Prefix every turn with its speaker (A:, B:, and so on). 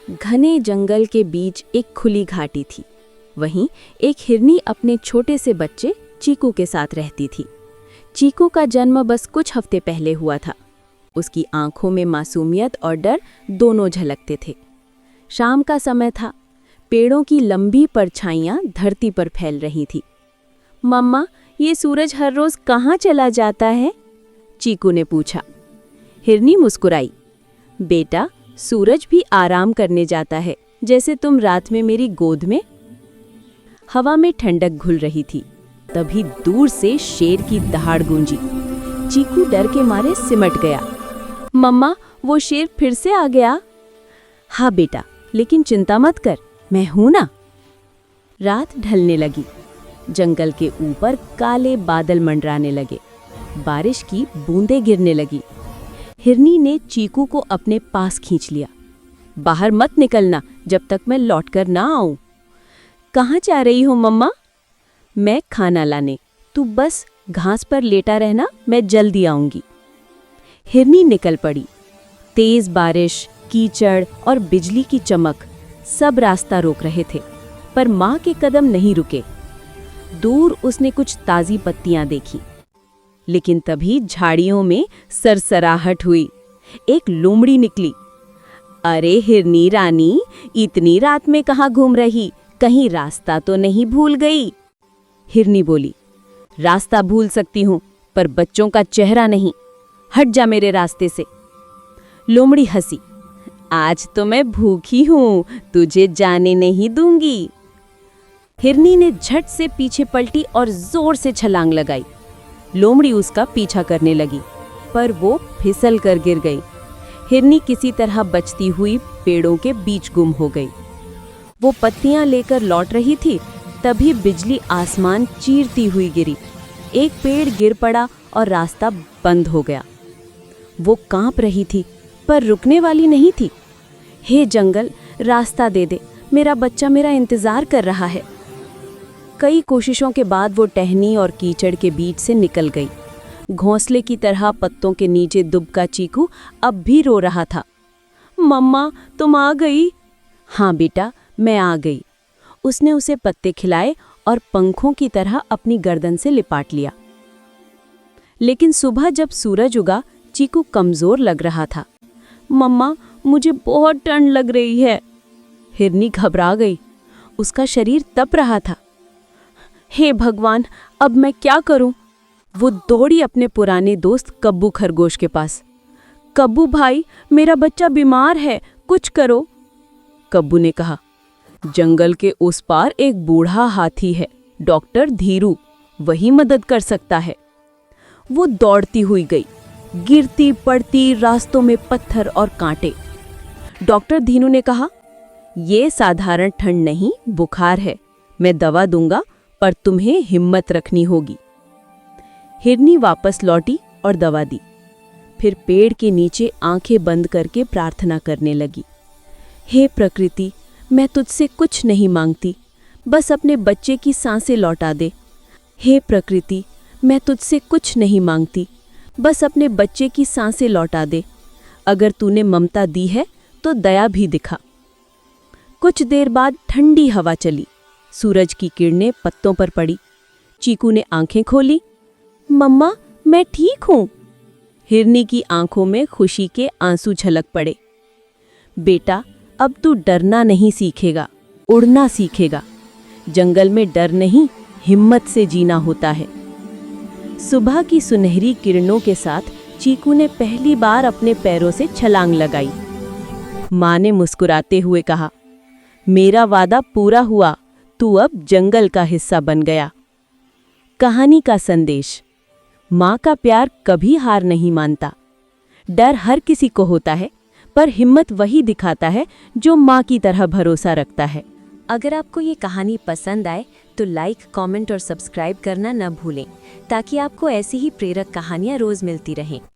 A: घने जंगल के बीच एक खुली घाटी थी। वहीं एक हिरनी अपने छोटे से बच्चे चीकू के साथ रहती थी। चीकू का जन्म बस कुछ हफ्ते पहले हुआ था। उसकी आंखों में मासूमियत और डर दोनों झलकते थे। शाम का समय था। पेड़ों की लंबी परछाइयां धरती पर फैल रही थी। मम्मा, ये सूरज हर रोज कहाँ चला जाता है? चीकू ने पूछा। हिरनी मुस्कुराई। बेटा, सूरज भी आराम करने जाता है, जैसे तुम रात में मेरी गोद में। हवा में ठंडक घुल रही थी। तभी दूर से शेर की दहाड़ गूंजी। चीकू डर के मारे सिमट गया। मम्मा, वो शेर फिर से आ गया? हाँ बेटा, लेकिन चिंता मत कर, मैं हूं ना। रात ढलने लगी। जंगल के ऊपर काले बादल मंडराने लगे। बारिश की बूंदें गिरने लगी। हिरनी ने चीकू को अपने पास खींच लिया। बाहर मत निकलना जब तक मैं लौटकर ना आऊं। कहाँ जा रही हो मम्मा? मैं खाना लाने। तू बस घास पर लेटा रहना, मैं जल्दी आऊंगी। हिरनी निकल पड़ी। तेज बारिश, कीचड़ और बिजली की चमक सब रास्ता रोक रहे थे, पर माँ के कदम नहीं रुके। दूर उसने कुछ ताज़ी पत्तियां देखी, लेकिन तभी झाड़ियों में सरसराहट हुई। एक लोमड़ी निकली। अरे हिरनी रानी, इतनी रात में कहाँ घूम रही? कहीं रास्ता तो नहीं भूल गई? हिरनी बोली। रास्ता भूल सकती हूँ, पर बच्चों का चेहरा नहीं। हट जा मेरे रास्ते से। लोमड़ी हंसी। आज तो मैं भूखी हूँ, तुझे जाने नहीं दूंगी। हिरनी ने झट से पीछे पलटी और जोर से छलांग लगाई। लोमड़ी उसका पीछा करने लगी, पर वो फिसल कर गिर गई। हिरनी किसी तरह बचती हुई पेड़ों के बीच गुम हो गई। वो पत्तियां लेकर लौट रही थी, तभी बिजली आसमान चीरती हुई गिरी। एक पेड़ गिर पड़ा और रास्ता बंद हो गया। वो कांप रही थी, पर रुकने वाली नहीं थी। हे जंगल, रास्ता दे दे, मेरा बच्चा मेरा इंतजार कर रहा है। कई कोशिशों के बाद वो टहनी और कीचड़ के बीच से निकल गई। घोंसले की तरह पत्तों के नीचे दुबका चीकू अब भी रो रहा था। मम्मा, तुम आ गई? हाँ बेटा, मैं आ गई। उसने उसे पत्ते खिलाए और पंखों की तरह अपनी गर्दन से लिपाट लिया। लेकिन सुबह जब सूरज उगा, चीकू कमजोर लग रहा था। मम्मा, मुझे बहुत ठंड लग रही है। हिरनी घबरा गई। उसका शरीर तप रहा था। हे भगवान, अब मैं क्या करूं? वो दौड़ी अपने पुराने दोस्त कब्बू खरगोश के पास। कब्बू भाई, मेरा बच्चा बीमार है, कुछ करो। कब्बू ने कहा, जंगल के उस पार एक बूढ़ा हाथी है, डॉक्टर धीरू, वही मदद कर सकता है। वो दौड़ती हुई गई। गिरती पड़ती, रास्तों में पत्थर और कांटे। डॉक्टर धीरू ने कहा, ये साधारण ठंड नहीं, बुखार है। मैं दवा दूंगा, पर तुम्हें हिम्मत रखनी होगी। हिरनी वापस लौटी और दवा दी। फिर पेड़ के नीचे आंखें बंद करके प्रार्थना करने लगी। हे प्रकृति, मैं तुझसे कुछ नहीं मांगती, बस अपने बच्चे की सांसें लौटा दे। हे प्रकृति, मैं तुझसे कुछ नहीं मांगती, बस अपने बच्चे की सांसें लौटा दे। अगर तूने ममता दी है तो दया भी दिखा। कुछ देर बाद ठंडी हवा चली। सूरज की किरणें पत्तों पर पड़ी। चीकू ने आंखें खोली। मम्मा, मैं ठीक हूँ। हिरनी की आंखों में खुशी के आंसू झलक पड़े। बेटा, अब तू डरना नहीं सीखेगा, उड़ना सीखेगा। जंगल में डर नहीं, हिम्मत से जीना होता है। सुबह की सुनहरी किरणों के साथ चीकू ने पहली बार अपने पैरों से छलांग लगाई। माँ ने मुस्कुराते हुए कहा, मेरा वादा पूरा हुआ, तू अब जंगल का हिस्सा बन गया। कहानी का संदेश, माँ का प्यार कभी हार नहीं मानता। डर हर किसी को होता है, पर हिम्मत वही दिखाता है जो माँ की तरह भरोसा रखता है। अगर आपको ये कहानी पसंद आए तो लाइक, कमेंट और सब्सक्राइब करना न भूलें, ताकि आपको ऐसी ही प्रेरक कहानियाँ रोज मिलती रहें।